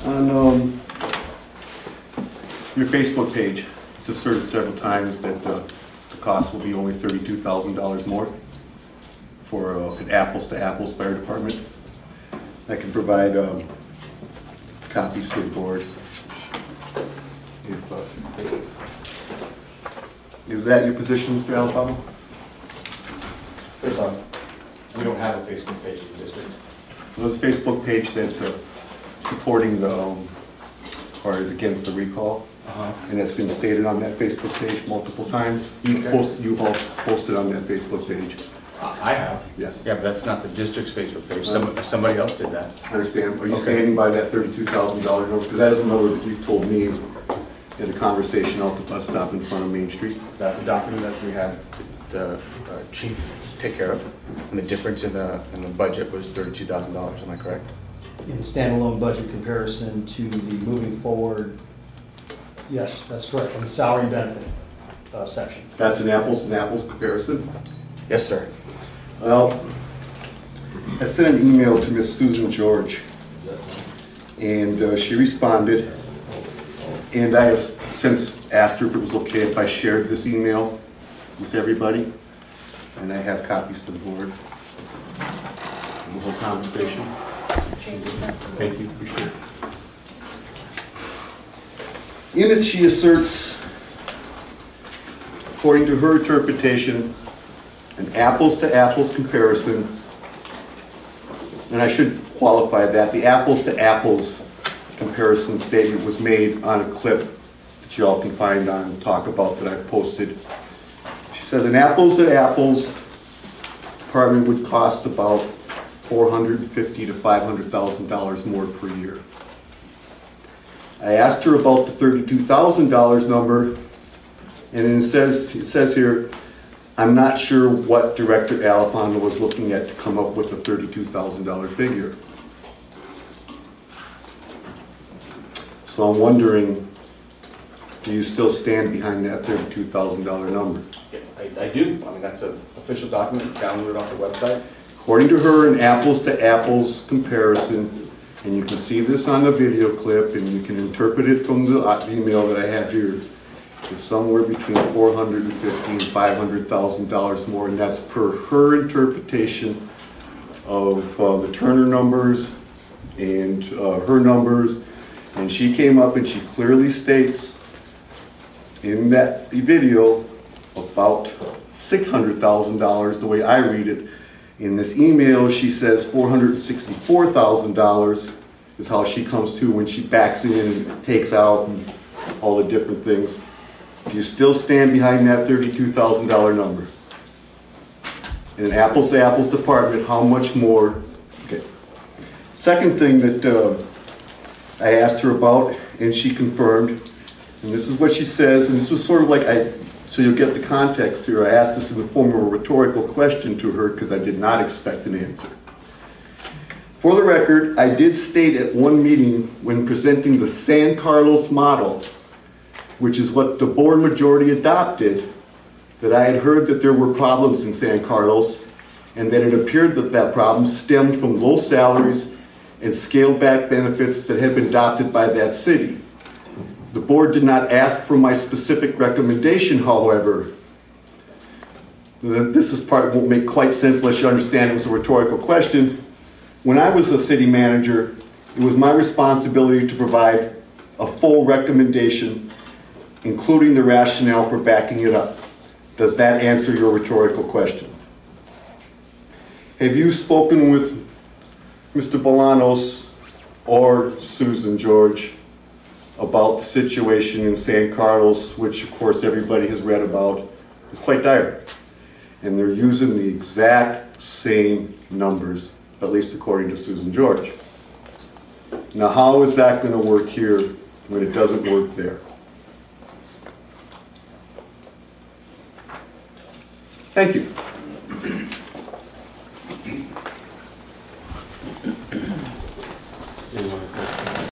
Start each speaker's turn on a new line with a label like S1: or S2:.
S1: On your Facebook page, it's asserted several times that the cost will be only $32,000 more for an apples-to-apples fire department. I can provide copies to the board. Is that your position, Mr. Alifano?
S2: First off, we don't have a Facebook page in the district.
S1: There's a Facebook page that's supporting the, or is against the recall. And that's been stated on that Facebook page multiple times. You've all posted on that Facebook page.
S2: I have.
S1: Yes.
S2: Yeah, but that's not the district's Facebook page. Somebody else did that.
S1: I understand. Are you standing by that $32,000 number? Because that is a number that you told me in a conversation out the bus stop in front of Main Street.
S2: That's a document that we had the chief take care of, and the difference in the budget was $32,000. Am I correct?
S3: In the standalone budget comparison to the moving forward, yes, that's correct, in the salary and benefit section.
S1: That's an apples-to-apples comparison?
S2: Yes, sir.
S1: Well, I sent an email to Miss Susan George, and she responded, and I have since asked her if it was okay if I shared this email with everybody, and I have copies for the board of the whole conversation. Thank you, appreciate it. In it, she asserts, according to her interpretation, an apples-to-apples comparison, and I should qualify that. The apples-to-apples comparison statement was made on a clip that you all can find on and talk about that I've posted. She says an apples-to-apples department would cost about $450,000 to $500,000 more per year. I asked her about the $32,000 number, and it says here, I'm not sure what Director Alifano was looking at to come up with a $32,000 figure. So I'm wondering, do you still stand behind that $32,000 number?
S2: I do. I mean, that's an official document. It's downloaded off the website.
S1: According to her, an apples-to-apples comparison, and you can see this on the video clip, and you can interpret it from the email that I have here, is somewhere between $450,000 and $500,000 more, and that's per her interpretation of the Turner numbers and her numbers. And she came up and she clearly states in that video about $600,000, the way I read it. In this email, she says $464,000 is how she comes to when she backs in and takes out and all the different things. Do you still stand behind that $32,000 number? In an apples-to-apples department, how much more? Okay. Second thing that I asked her about, and she confirmed, and this is what she says, and this was sort of like, so you'll get the context here, I asked this in the form of a rhetorical question to her because I did not expect an answer. For the record, I did state at one meeting when presenting the San Carlos model, which is what the board majority adopted, that I had heard that there were problems in San Carlos, and that it appeared that that problem stemmed from low salaries and scaled back benefits that had been adopted by that city. The board did not ask for my specific recommendation, however. This is part won't make quite sense unless you understand it was a rhetorical question. When I was a city manager, it was my responsibility to provide a full recommendation, including the rationale for backing it up. Does that answer your rhetorical question? Have you spoken with Mr. Bolanos or Susan George about the situation in San Carlos, which of course everybody has read about? It's quite dire. And they're using the exact same numbers, at least according to Susan George. Now, how is that going to work here when it doesn't work there? Thank you.